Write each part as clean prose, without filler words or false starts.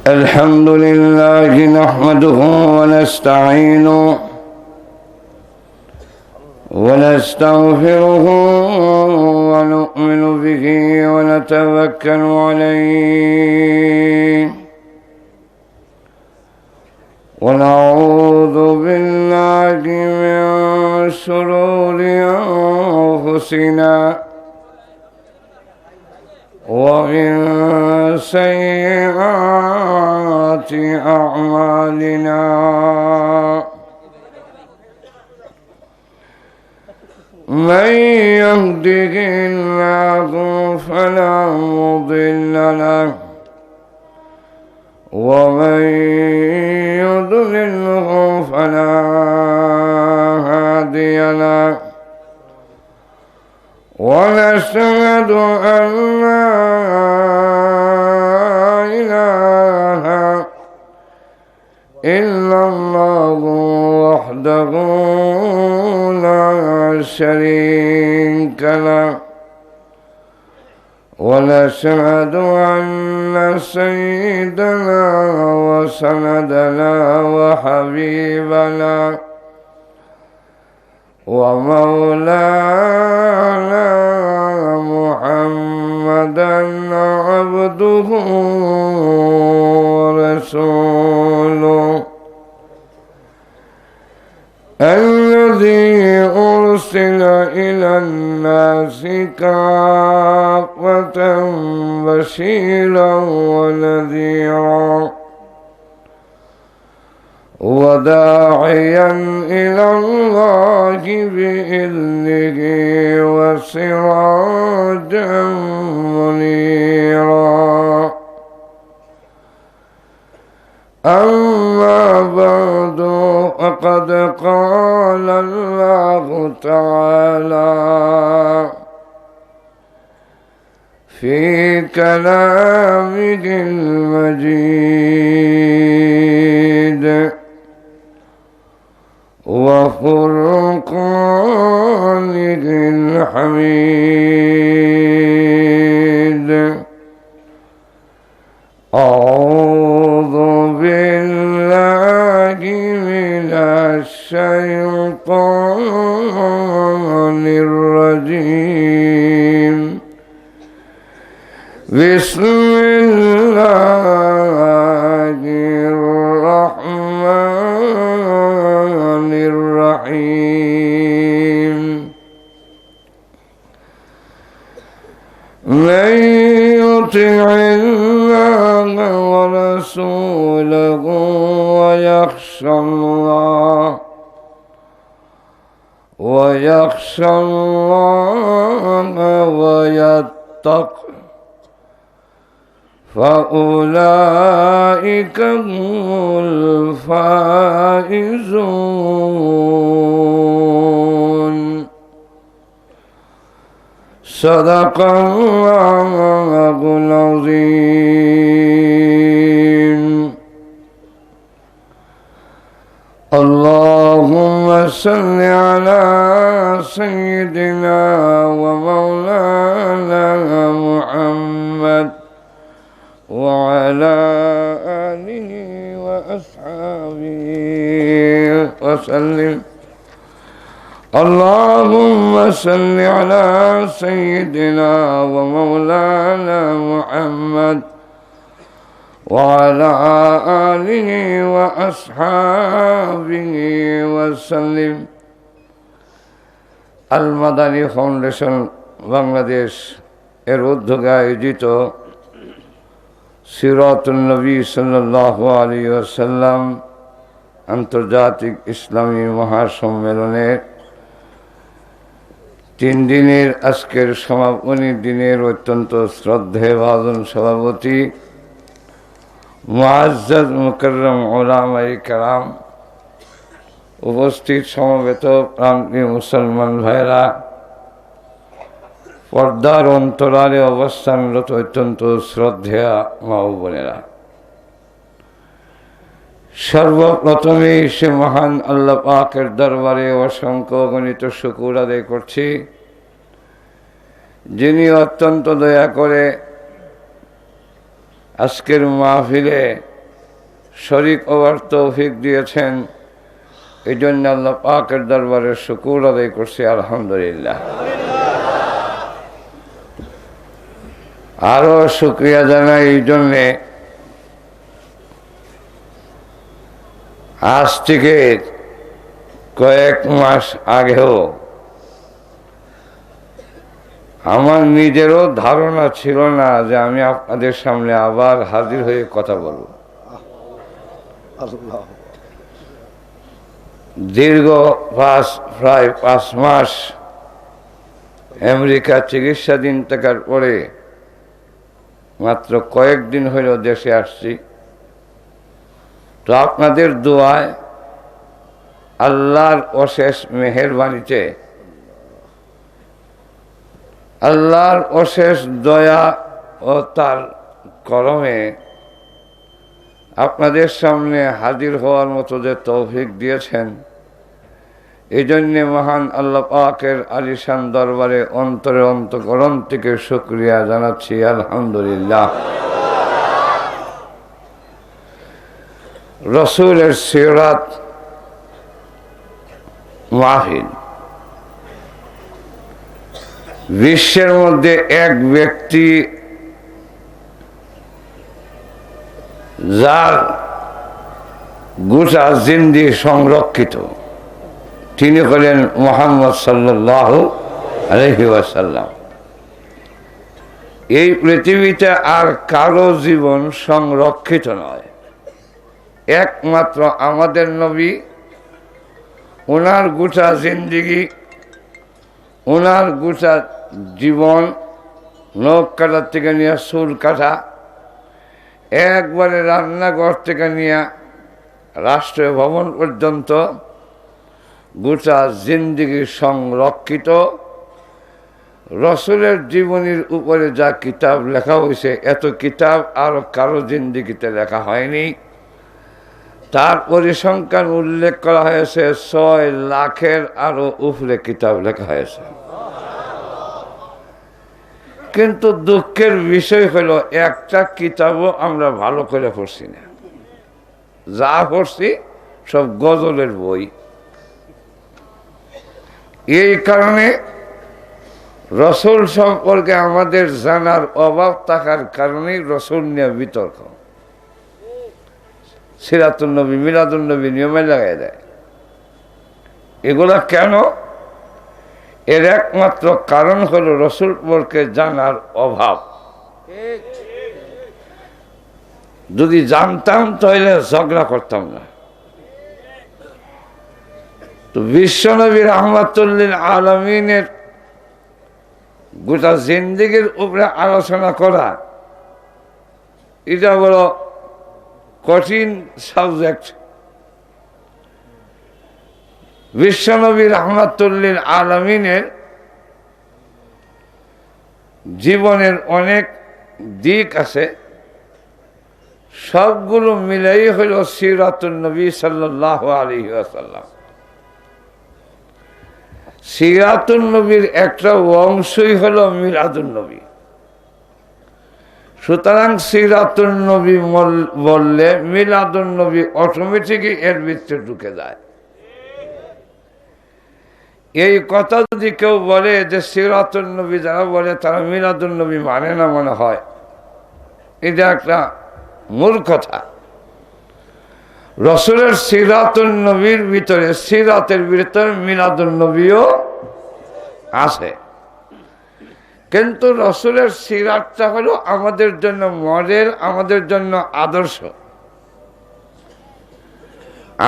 الحمد لله نحمده ونستعينه ونستغفره ونؤمن به ونتوكل عليه ونعوذ بالله من شرور أنفسنا ومن سيئات أعمالنا من يهده الله فلا مضل له ومن يضلله فلا هادي له ونشهد أن لا إله إلا الله وحده لا شريك له ونشهد أن سيدنا وسندنا وحبيبنا ومولانا محمدا عبده ورسوله الذي أرسل إلى الناس كافة بشيرا ونذيرا وداعيا إلى الله بإذنه وسراجا منيرا أما بعد فقد قال الله تعالى في كلامه المجيد وفرقانه الحميد أعوذ بالله من الشيطان الرجيم بسم الله الرحمن الرحيم من يطع الله ورسوله ويخشى الله ويتقه فأولئك هم الفائزون صدق الله العظيم اللهم صل على سيدنا ومولانا محمد وعلى آله وأصحابه وسلم اللهم صل على سيدنا ومولانا محمد وعلى آله وأصحابه وسلم আল-মাদানী foundation Bangladesh এর উদ্যোগে আয়োজিত সিরাতুন নবী সাল্লাল্লাহু আলাইহি ওয়াসাল্লাম আন্তর্জাতিক ইসলামী মহাসম্মেলনের 3 দিনের আজকের সমাপনী দিনের অত্যন্ত শ্রদ্ধেয় ভাজন সভাপতি মুআজ্জাজ মুকাররম উলামায়ে কেরাম, উপস্থিত সমবেত প্রান্তীয় মুসলমান ভাইরা, পর্দার অন্তরালে অবস্থানরত অত্যন্ত শ্রদ্ধেয়া মা ও বোনেরা, সর্বপ্রথমে সে মহান আল্লাহ পাকের দরবারে অসংখ্য গণিত শুকর আদায় করছি, যিনি অত্যন্ত দয়া করে আজকের মাহফিলে শরীক হওয়ার তৌফিক দিয়েছেন, এই জন্য আল্লাহ পাকের দরবারে শুকর আদায় করছি আলহামদুলিল্লাহ। আরো শুকরিয়া জানাই এই জন্যে, আজ থেকে কয়েক মাস আগেও আমার নিজেরও ধারণা ছিল না যে আমি আপনাদের সামনে আবার হাজির হয়ে কথা বলব। দীর্ঘ প্রায় 5 মাস আমেরিকা চিকিৎসাধীন থাকার পরে মাত্র কয়েকদিন হইল দেশে আসছি। তো আপনাদের দোয়ায়, আল্লাহর অশেষ মেহেরবানিতে, আল্লাহর অশেষ দয়া ও তার করমে আপনাদের সামনে হাজির হওয়ার মতো যে তৌফিক দিয়েছেন, এই জন্যে মহান আল্লাহ পাকের আলিশান দরবারে অন্তরে অন্তঃকরণ থেকে শুকরিয়া জানাচ্ছি আলহামদুলিল্লাহ। রসুলের সিরাত মাহফিল, বিশ্বের মধ্যে এক ব্যক্তি যার গোটা জিন্দেগি সংরক্ষিত, তিনি হলেন মুহাম্মদ সাল্লাল্লাহু আলাইহি ওয়াসাল্লাম। এই পৃথিবীতে আর কারো জীবন সংরক্ষিত নয়, একমাত্র আমাদের নবী। ওনার গোটা জিন্দেগি, ওনার গোটা জীবন, নখ কাটার থেকে নিয়ে চুল কাটা, একবারে রান্নাঘর থেকে নিয়ে রাষ্ট্রীয় ভবন পর্যন্ত গোটা জিন্দেগি সংরক্ষিত। রসুলের জীবনীর উপরে যা কিতাব লেখা হয়েছে, এত কিতাব আর কারো জিন্দেগিতে লেখা হয়নি। তার পরিসংখ্যান উল্লেখ করা হয়েছে 6 লাখের আরো উপরে কিতাব লেখা হয়েছে। কিন্তু দুঃখের বিষয় হলো, একটা কিতাবও আমরা ভালো করে পড়ছি না। যা পড়ছি সব গজলের বই। এই কারণে রসুল সম্পর্কে আমাদের জানার অভাব থাকার কারণেই রসুল নিয়ে বিতর্ক। সিরাতুন নবী, মিলাদুন নবী নিয়মে লাগাই দেয়। এগুলা কেন? এর একমাত্র কারণ হলো রসুল সম্পর্কে জানার অভাব। যদি জানতাম তাহলে ঝগড়া করতাম না। তো বিশ্বনবী রাহমাতুল্লিল আলামিনের গোটা জিন্দেগির উপরে আলোচনা করা, এটা বড় কঠিন সাবজেক্ট। বিশ্বনবী রাহমাতুল্লিল আলামিনের জীবনের অনেক দিক আছে, সবগুলো মিলাই হইল সিরাতুন নবী সাল্লাল্লাহু আলাইহি ওয়াসাল্লাম। সিরাতুন নবীর একটা অংশই হলো মিলাদুন নবী। সুতরাং সিরাতুন নবী বললে মিলাদুন নবী অটোমেটিকই এর ভিতরে ঢুকে যায়। এই কথা যদি কেউ বলে যে সিরাতুন নবী যারা বলে তারা মিলাদুন নবী মানে না, মনে হয় এটা একটা মূর্খতা। রসুলের সিরাতুন নবীর ভিতরে, সিরাতের ভিতরে মিলাদুন নবীও আছে। কিন্তু রসুলের সিরাতটা হলো আমাদের জন্য মডেল, আমাদের জন্য আদর্শ।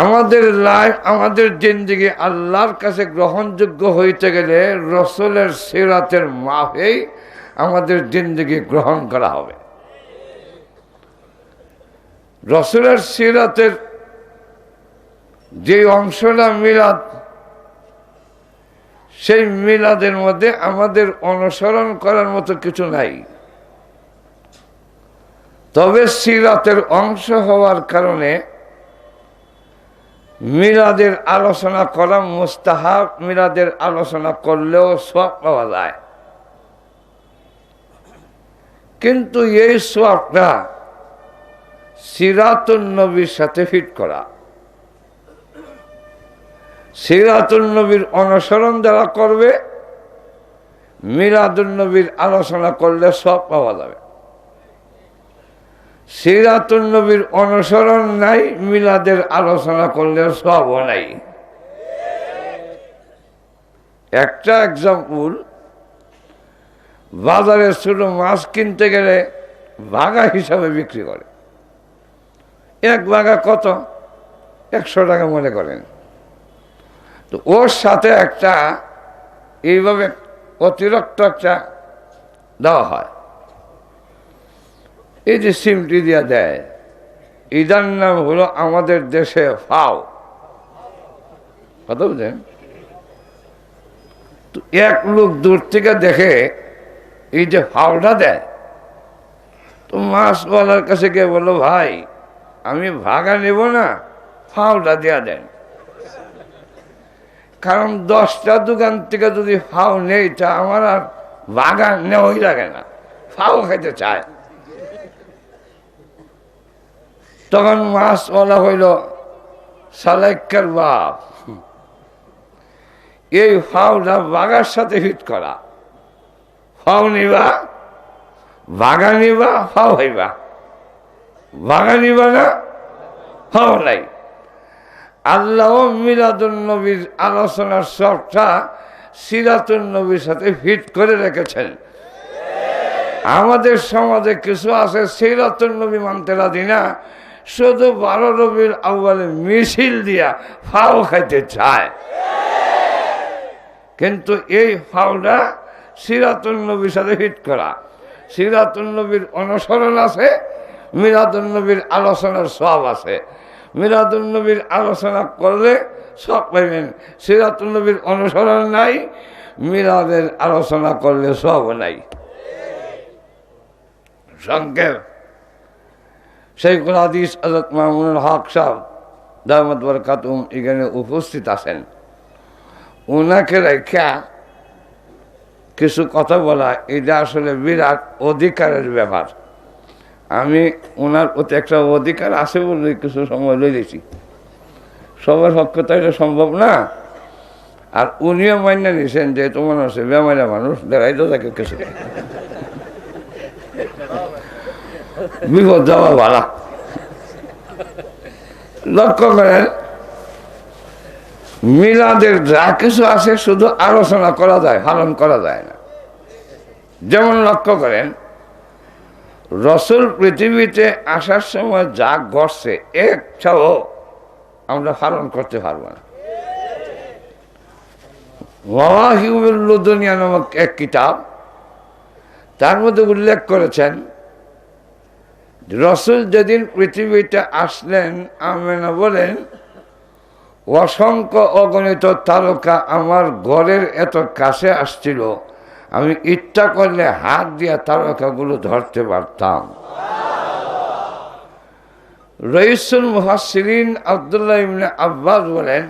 আমাদের লাইফ, আমাদের জিন্দেগি আল্লাহর কাছে গ্রহণযোগ্য হইতে গেলে রসুলের সিরাতের মাপেই আমাদের জিন্দেগি গ্রহণ করা হবে। রসুলের সিরাতের যে অংশটা মিলাদ, সেই মিলাদের মধ্যে আমাদের অনুসরণ করার মতো কিছু নাই। তবে সিরাতের অংশ হওয়ার কারণে মিলাদের আলোচনা করা মুস্তাহাব, মিলাদের আলোচনা করলেও সওয়াব পাওয়া যায়। কিন্তু এই সওয়াবটা সিরাতুন নবীর সাথে ফিট করা। সিরাতুন নবীর অনুসরণ যারা করবে, মিলাদুন নবীর আলোচনা করলে সব পাওয়া যাবে। সিরাতুন নবীর অনুসরণ নাই, মিলাদের আলোচনা করলে সবও নাই। একটা এক্সাম্পল, বাজারে ছোট মাছ কিনতে গেলে ভাগা হিসাবে বিক্রি করে। এক ভাগা কত? 100 টাকা মনে করেন। তো ওর সাথে একটা এইভাবে অতিরিক্ত একটা দেওয়া হয়, এই যে সিমটি দিয়া দেয়, এটার নাম হলো আমাদের দেশে ফাও। কথা বুঝলেন? তো এক লোক দূর থেকে দেখে এই যে ফাওটা দেয়, তো মাছওয়ালার কাছে গিয়ে বললো, ভাই আমি ভাগা নেব না, ফাওটা দেয়া দেন। কারণ 10টা দোকান থেকে যদি ফাও নেই, তা আমার আর ভাগা নেওয়াই লাগে না, ফাও খাইতে চায়। তখন মাছওয়ালা হইল সালাইকার বাপ, এই ফাওটা বাগার সাথে ফিট করা। ফাও নিবা, বাগা নিবা, ফাও হইবা। বাগা নিবা না, ফাও নাই। আল্লাহ মিলাদুন নবীর আলোচনার সবটা সিরাতুন নবীর সাথে ফিট করে রেখেছেন। আমাদের সমাজে কিছু আছে সিরাতুন নবী মানতে রাজি না, শুধু 12 রবিউল আউয়ালে মিছিল দিয়া ফাও খাইতে চায়। কিন্তু এই ফাওটা সিরাতুন নবীর সাথে ফিট করা। সিরাতুন নবীর অনুসরণ আছে, মিলাদুন নবীর আলোচনার সব আছে। মিলাদুন নবীর আলোচনা করলে সব পাইবেন, সিরাতুন নবীর অনুসরণ নাই, মিলাদের আলোচনা করলে সব নাই। সংক্ষেপ, শাইখুল হাদিস হযরত মামুনুল হক সাহেব দামাত বরকাতুহুম এখানে উপস্থিত আছেন। ওনাকে রেখা কিছু কথা বলা, এটা আসলে বিরাট অধিকারের ব্যাপার। আমি ওনার প্রতি একটা অধিকার আছে বলে কিছু সময় লইছি। সবার পক্ষে তো এটা সম্ভব না। আর উনিও মান্য নিছেন যে তোমার আছে বেমারা মানুষ, দেখাই তো তাকে কিছু বিপদ যাওয়া ভালো। লক্ষ্য করেন, মিলাদের যা কিছু আছে শুধু আলোচনা করা যায়, পালন করা যায় না। যেমন লক্ষ্য করেন, রসুল পৃথিবীতে আসার সময় যা ঘটছে একটাও আমরা পালন করতে পারবো না। মাওয়াহিবুল লুদুনিয়া নামক এক কিতাব, তার মধ্যে উল্লেখ করেছেন রসুল যেদিন পৃথিবীতে আসলেন, আমেনা বলেন, অসংখ্য অগণিত তারকা আমার ঘরের এত কাছে আসছিল, আমি ইচ্ছা করলে হাত দিয়া তারকাগুলো ধরতে পারতাম। রইসুল মুফাসসিরিন আব্দুল্লাহ ইবনে আব্বাস বলেন,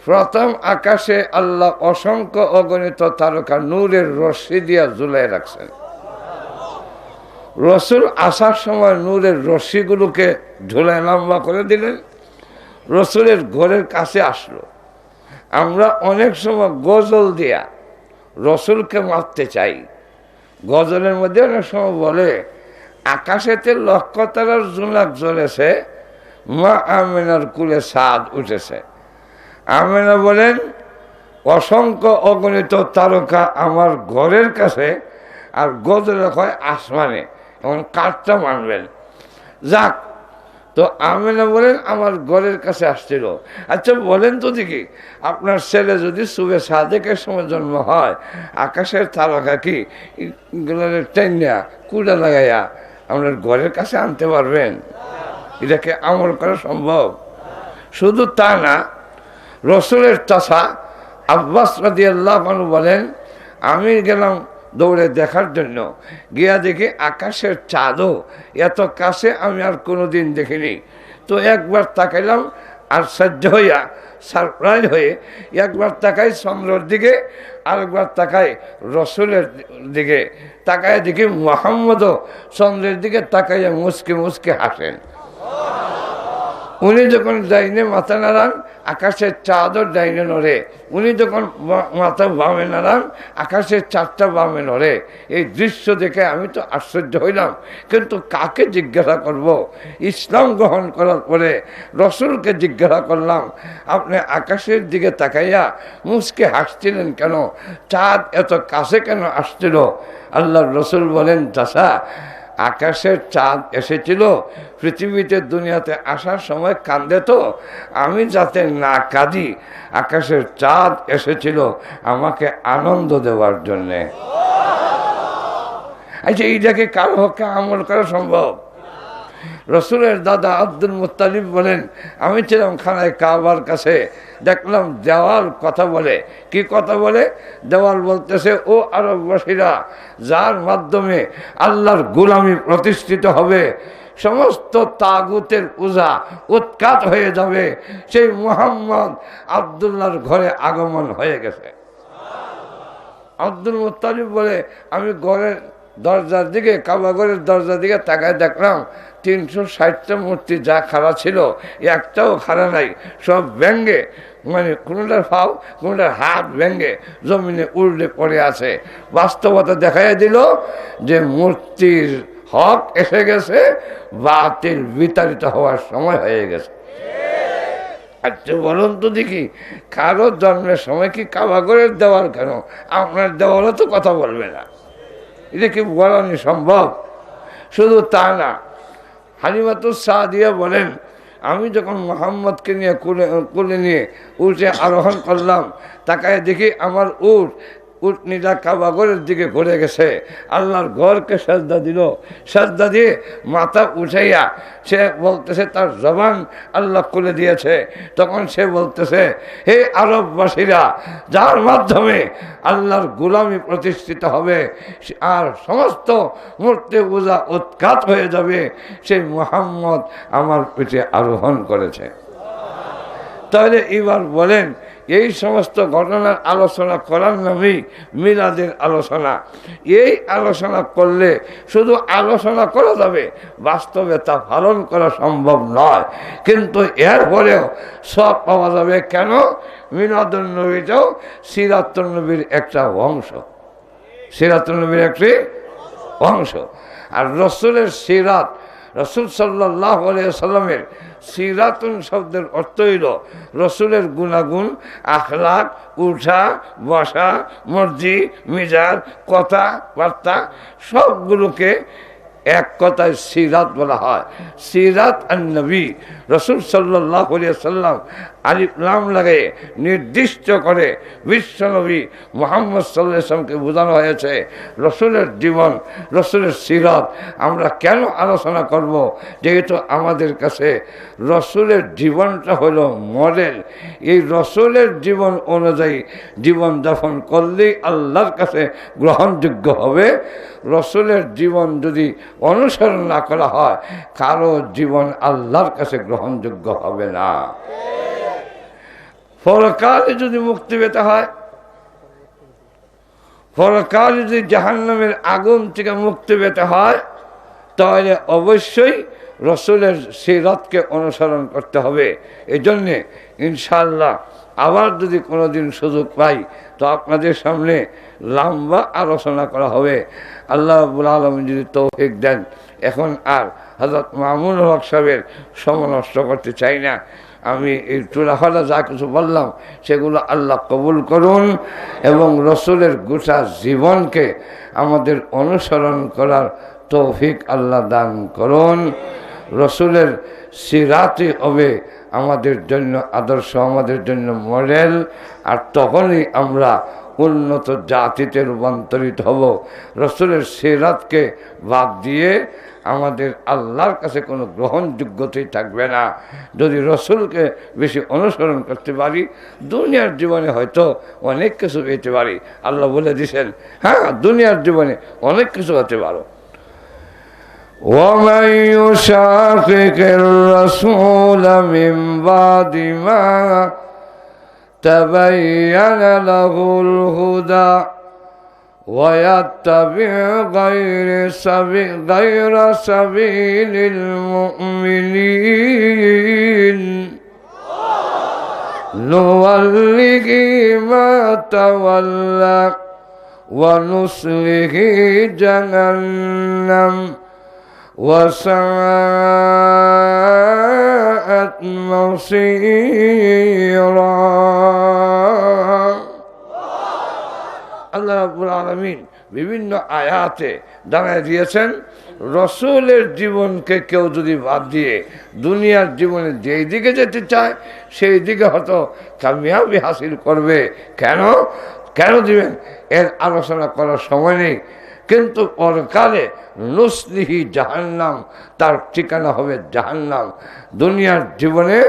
প্রথম আকাশে আল্লাহ অসংখ্য অগণিত তারকা নূরের রশ্মি দিয়া ঝুলাই রাখছেন। রসুল আসার সময় নূরের রশ্মিগুলোকে ঝুলাই লম্বা করে দিলেন, রসুলের ঘরের কাছে আসলো। আমরা অনেক সময় গজল দিয়া রসুলকে মারতে চাই। গজলের মধ্যে অনেক সময় বলে, আকাশেতে লক্ষ তারার জোনাক জ্বলেছে, মা আমেনার কুলে চাঁদ উঠেছে। আমেনা বলেন, অসংখ্য অগণিত তারকা আমার ঘরের কাছে, আর গজলে হয় আসমানে, এমন কাঠটা মানবেন। যাক, তো আমেনা বলেন আমার ঘরের কাছে আসছিল। আচ্ছা বলেন তো দেখি, আপনার ছেলে যদি সুবে সাদেকের সময় জন্ম হয়, আকাশের তারকা কি টেনিয়া কুড়া লাগাইয়া আপনার ঘরের কাছে আনতে পারবেন? এটাকে আমল করা সম্ভব? শুধু তা না, রসুলের চাচা আব্বাস রাদিয়াল্লাহু আনহু বলেন, আমি গেলাম দৌড়ে দেখার জন্য, গিয়া দেখি আকাশের চাঁদও এত কাছে আমি আর কোনোদিন দেখিনি। তো একবার তাকাইলাম, আশ্চর্য হইয়া সারপ্রাইজ হয়ে একবার তাকাই চন্দ্রের দিকে, আরেকবার তাকাই রসুলের দিকে, তাকায় দেখি মুহাম্মদও চন্দ্রের দিকে তাকাইয়া মুচকে মুচকে হাসেন। উনি যখন ডাইনে মাথা নাড়ান, আকাশের চাঁদর ডাইনে নড়ে। উনি যখন মাথা বামে নাড়ান, আকাশের চাঁদটা বামে নড়ে। এই দৃশ্য দেখে আমি তো আশ্চর্য হইলাম, কিন্তু কাকে জিজ্ঞাসা করব? ইসলাম গ্রহণ করার পরে রসুলকে জিজ্ঞাসা করলাম, আপনি আকাশের দিকে তাকাইয়া মুচকে হাসছিলেন কেন? চাঁদ এত কাছে কেন আসছিল? আল্লাহর রসুল বলেন, চাচা, আকাশের চাঁদ এসেছিল পৃথিবীতে দুনিয়াতে আসার সময় কান্দে, তো আমি যাতে না কাঁদি আকাশের চাঁদ এসেছিল আমাকে আনন্দ দেওয়ার জন্যে। আচ্ছা, এইটাকে কারো হকে আমল করা সম্ভব? রসুলের দাদা আব্দুল মুত্তালিব বলেন, আমি ছিলাম খানায় কাবার কাছে, দেখলাম দেওয়াল কথা বলে। কি কথা বলে? দেওয়াল বলতেছে, ও আরববাসীরা, যার মাধ্যমে আল্লাহর গোলামি প্রতিষ্ঠিত হবে, সমস্ত তাগুতের পূজা উৎখাত হয়ে যাবে, সেই মুহাম্মদ আব্দুল্লাহর ঘরে আগমন হয়ে গেছে। আব্দুল মুত্তালিব বলে, আমি ঘরের দরজার দিকে, কাবা ঘরের দরজার দিকে তাকায় দেখলাম 360টা মূর্তি যা খাড়া ছিল একটাও খাড়া নাই, সব ভেঙ্গে, মানে কোনোটার পাও কোনোটার হাত ভেঙ্গে জমিনে উল্টে পড়ে আছে। বাস্তবতা দেখাই দিল যে মূর্তির হক এসে গেছে, বাতিল বিতাড়িত হওয়ার সময় হয়ে গেছে। আচ্ছা বলুন তো দেখি, কারো জন্মের সময় কি কাবা ঘরের দেওয়াল কেন? আপনার দেওয়ালও তো কথা বলবে না, এটা কি বলানি সম্ভব? শুধু তা না, হালিমাতুস সাদিয়া বলেন, আমি যখন মুহাম্মদকে নিয়ে কোলে নিয়ে উঠে আরোহণ করলাম, তাকায় দেখি আমার উটনিটা কাবা ঘরের দিকে ঘুরে গেছে। আল্লাহর ঘরকে সাজদা দিল, সাজদা দিয়ে মাথা উঠাইয়া সে বলতেছে, তার জবান আল্লাহ খুলে দিয়েছে। তখন সে বলতেছে, হে আরববাসীরা, যার মাধ্যমে আল্লাহর গোলামি প্রতিষ্ঠিত হবে আর সমস্ত মূর্তি পূজা উৎখাত হয়ে যাবে, সেই মুহাম্মদ আমার পিঠে আরোহণ করেছে। তাহলে এবার বলেন, এই সমস্ত ঘটনার আলোচনা করার নামেই মিলাদের আলোচনা। এই আলোচনা করলে শুধু আলোচনা করা যাবে, বাস্তবে তা পালন করা সম্ভব নয়, কিন্তু এরপরেও সব পাওয়া যাবে। কেন? মিলাদুন নবীটাও সিরাতুন নবীর একটা অংশ, সিরাতুন নবীর একটি অংশ। আর রসুলের সিরাত, রসুল সাল্লাল্লাহু আলাইহি সাল্লামের সিরাতুন শব্দের অর্থ হইল রসুলের গুণাগুণ, আখলাক, উঠা বসা, মর্জি, মিজাজ, কথাবার্তা সবগুলোকে এক কথায় সিরাত বলা হয়। সিরাত আন নবী, রসুল সাল্লাল্লাহু আলাইহি সাল্লাম আলিফ লাম লাগিয়ে নির্দিষ্ট করে বিশ্বনবী মুহাম্মদ সাল্লাল্লাহু আলাইহি সাল্লামকে বোঝানো হয়েছে রসুলের জীবন, রসুলের সিরাত। আমরা কেন আলোচনা করব? যেহেতু আমাদের কাছে রসুলের জীবনটা হলো মডেল। এই রসুলের জীবন অনুযায়ী জীবন যাপন করলেই আল্লাহর কাছে গ্রহণযোগ্য হবে। রসুলের জীবন যদি অনুসরণ না করা হয়, কারো জীবন আল্লাহর কাছে গ্রহণযোগ্য হবে না। পরকালে যদি মুক্তি পেতে হয়, পরকালে যদি জাহান্নামের আগুন থেকে মুক্তি পেতে হয়, তাহলে অবশ্যই রসুলের সিরাতকে অনুসরণ করতে হবে। এই জন্যে ইনশাআল্লাহ আবার যদি কোনোদিন সুযোগ পাই, তো আপনাদের সামনে লম্বা আলোচনা করা হবে। আল্লাহ রাব্বুল আলামিন যদি তৌফিক দেন। এখন আর হযরত মামুনুল হক সাহেবের সময় নষ্ট করতে চাই না। আমি এই চূড়াফালা যা কিছু বললাম সেগুলো আল্লাহ কবুল করুন এবং রসুলের গোটা জীবনকে আমাদের অনুসরণ করার তৌফিক আল্লাহ দান করুন। রসুলের সিরাতই হবে আমাদের জন্য আদর্শ, আমাদের জন্য মডেল। আর তখনই আমরা উন্নত জাতিতে রূপান্তরিত হব। রসুলের সিরাতকে বাদ দিয়ে আমাদের আল্লাহর কাছে কোনো গ্রহণযোগ্যতাই থাকবে না। যদি রসুলকে বেশি অনুসরণ করতে পারি, দুনিয়ার জীবনে হয়তো অনেক কিছু পেতে পারি। আল্লাহ বলে দিয়েছেন, হ্যাঁ, দুনিয়ার জীবনে অনেক কিছু হতে পারো। ومن يشاقق الرسول من بعد ما تبين له الهدى ويتبع غير سبيل المؤمنين نوله ما تولى ونصله جهنم وساءت مصيرا আল্লাহ রাব্বুল আলামিন বিভিন্ন আয়াতে জানাই দিয়েছেন রসুলের জীবনকে কেউ যদি বাদ দিয়ে দুনিয়ার জীবনে যেই দিকে যেতে চায় সেই দিকে হয়তো কামিয়াবি হাসিল করবে। কেন কেন দিবেন এর আলোচনা করার সময় নেই, কিন্তু পরকালে নুসলিহি জাহান্নাম, তার ঠিকানা হবে জাহান্নাম। দুনিয়ার জীবনে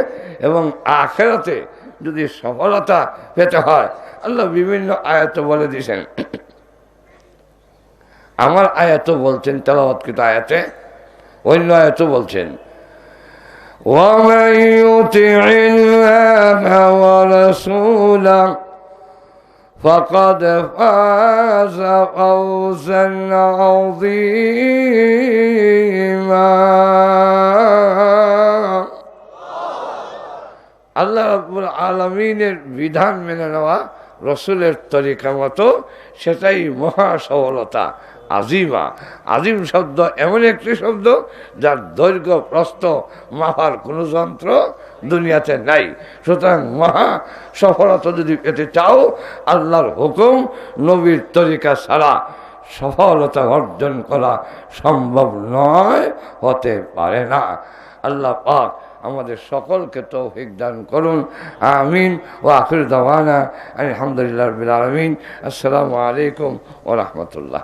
এবং আখিরাতে যদি সফলতা পেতে হয় আল্লাহ বিভিন্ন আয়াত বলে দিয়েছেন। আমার আয়াত বলছেন তেলাওয়াতকৃত আয়াতে, অন্য আয়াত বলছেন وَمَن يُطِعِ اللَّهَ وَرَسُولَهُ فَقَدْ فَازَ فَوْزًا عَظِيمًا। আল্লাহ রাব্বুল আলামিনের বিধান মেনে নেওয়া, রসুলের তরিকা মতো, সেটাই মহা সফলতা। আজিমা, আজিম শব্দ এমন একটি শব্দ যার দৈর্ঘ্য প্রস্থ মাপার কোনো যন্ত্র দুনিয়াতে নাই। সুতরাং মহা সফলতা যদি পেতে চাও আল্লাহর হুকুম নবীর তরিকা ছাড়া সফলতা অর্জন করা সম্ভব নয়, হতে পারে না। আল্লাহ পাক আমাদের সকলকে তৌফিক দান করুন, আমিন। ওয়া আখির দাওয়ানা আলহামদুলিল্লাহি রাব্বিল আলামিন। আসসালামু আলাইকুম ওয়া রাহমাতুল্লাহ।